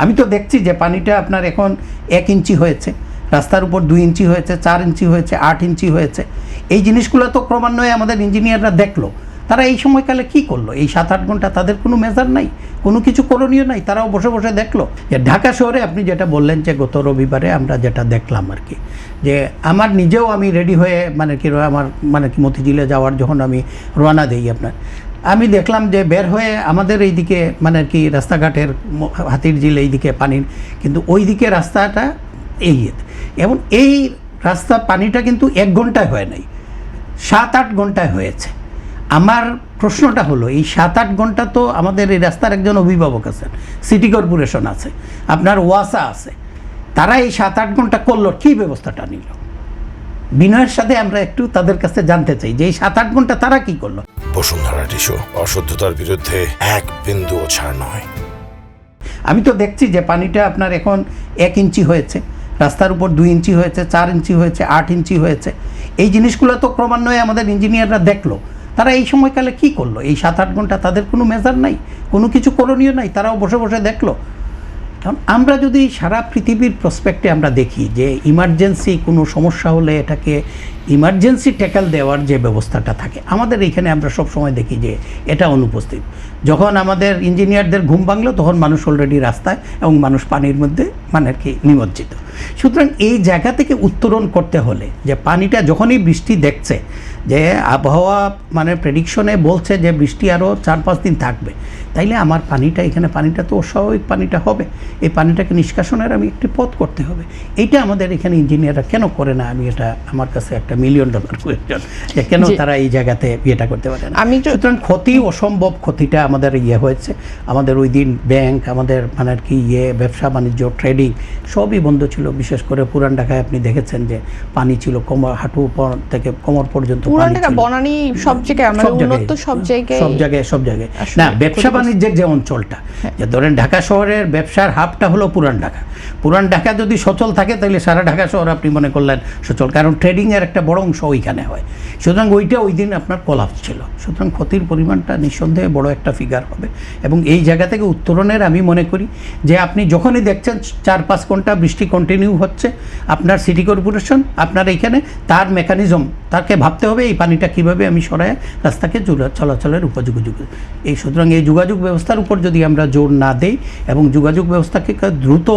আমি তো দেখছি যে পানিটা আপনার এখন 1 ইঞ্চি হয়েছে, রাস্তার উপর 2 ইঞ্চি হয়েছে, 4 ইঞ্চি হয়েছে, 8 ইঞ্চি হয়েছে। এই জিনিসগুলো তো ক্রমান্বয়ে আমাদের ইঞ্জিনিয়াররা দেখলো। তারা এই সময়কালে কি করলো? এই 7-8 ঘন্টা তাদের কোনো মেজার নাই, কোনো কিছু করণীয় নাই, তারাও বসে বসে দেখলো। যে ঢাকা শহরে আপনি যেটা বললেন যে গত রবিবারে আমরা যেটা দেখলাম আর কি, যে আমার নিজেও আমি রেডি হয়ে আমার মতিঝিলে যাওয়ার যখন আমি রওনা দিই আমি দেখলাম যে বের হয়ে আমাদের এইদিকে রাস্তাঘাটের হাতিরঝিল এইদিকে পানির, কিন্তু ওই দিকে রাস্তাটা এবং এই রাস্তা পানিটা কিন্তু 1 ঘন্টায় হয় নাই, 7-8 ঘন্টায় হয়েছে। আমার প্রশ্নটা হলো, এই 7-8 ঘন্টা তো আমাদের এই রাস্তার একজন অভিভাবক আছেন, সিটি কর্পোরেশন আছে, আপনার ওয়াসা আছে, তারা এই 7-8 ঘন্টা করলো কি ব্যবস্থাটা নিল? বিনয়ের সাথে আমরা একটু তাদের কাছে জানতে চাই যে এই 7-8 ঘন্টা তারা কি করলো। বসুন্ধরা টিস্যু, অশুদ্ধতার বিরুদ্ধে 1 বিন্দুও ছাড় নয়। আমি তো দেখছি যে পানিটা আপনার এখন 1 ইঞ্চি হয়েছে, রাস্তার উপর 2 ইঞ্চি হয়েছে, 4 ইঞ্চি হয়েছে, 8 ইঞ্চি হয়েছে। এই জিনিসগুলো তো ক্রমান্বয়ে আমাদের ইঞ্জিনিয়াররা দেখলো। তারা এই সময়কালে কি করলো? এই 7-8 ঘন্টা তাদের কোনো মেজার নাই, কোনো কিছু করণীয় নাই, তারাও বসে বসে দেখলো। কারণ আমরা যদি সারা পৃথিবীর প্রসপেক্টে আমরা দেখি যে ইমার্জেন্সি কোনো সমস্যা হলে এটাকে ইমার্জেন্সি ট্যাকেল দেওয়ার যে ব্যবস্থাটা থাকে, আমাদের এইখানে আমরা সব সময় দেখি যে এটা অনুপস্থিত। যখন আমাদের ইঞ্জিনিয়ারদের ঘুম ভাঙলো তখন মানুষ অলরেডি রাস্তায় এবং মানুষ পানির মধ্যে নিমজ্জিত। সুতরাং এই জায়গা থেকে উত্তরণ করতে হলে যে পানিটা যখনই বৃষ্টি দেখছে, যে আবহাওয়া প্রেডিকশনে বলছে যে বৃষ্টি আরও 4-5 দিন থাকবে, তাইলে আমার পানিটা তো অস্বাভাবিক পানিটা হবে, এই পানিটাকে নিষ্কাশনের আমি একটি পথ করতে হবে। এইটা আমাদের এখানে ইঞ্জিনিয়াররা কেন করে না? আমি এটা আমার কাছে একটা $1 মিলিয়ন কোয়েশ্চন, যে কেন তারা এই জায়গাতে এটা করতে পারে না। সুতরাং ক্ষতি, অসম্ভব ক্ষতিটা আমাদের হয়েছে। আমাদের ওই দিন ব্যাংক, আমাদের ব্যবসা বাণিজ্য, ট্রেডিং সবই বন্ধ ছিল। বিশেষ করে পুরান ঢাকায় আপনি দেখেছেন যে পানি ছিল হাঁটু থেকে কোমর পর্যন্ত। সব জায়গায় না, ব্যবসা বাণিজ্যের যে অঞ্চলটা, যে ধরেন ঢাকা শহরের ব্যবসার হাবটা হলো পুরান ঢাকা। পুরান ঢাকা যদি সচল থাকে তাহলে সারা ঢাকা শহর আপনি মনে করলেন সচল, কারণ ট্রেডিংয়ের একটা বড় অংশ ওইখানে হয়। সুতরাং ওই দিন আপনার কোলাপস ছিল। সুতরাং ক্ষতির পরিমাণটা নিঃসন্দেহে বড় একটা ফিগার হবে। এবং এই জায়গা থেকে উত্তরণের আমি মনে করি যে আপনি যখনই দেখছেন 4-5 ঘন্টা বৃষ্টি কন্টিনিউ হচ্ছে, আপনার সিটি কর্পোরেশন আপনার এইখানে তার মেকানিজম, তাকে ভাবতে হবে এই পানিটা কীভাবে আমি সরায় রাস্তাকে চলাচলের উপযোগী। এই সুতরাং এই যোগাযোগ ব্যবস্থার উপর যদি আমরা জোর না দেই এবং যোগাযোগ ব্যবস্থাকে দ্রুত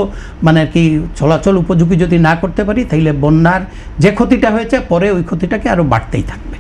চলাচল উপযোগী যদি না করতে পারি, তাইলে বন্যার যে ক্ষতিটা হয়েছে পরে ওই ক্ষতিটাকে আরও বাড়তেই থাকবে।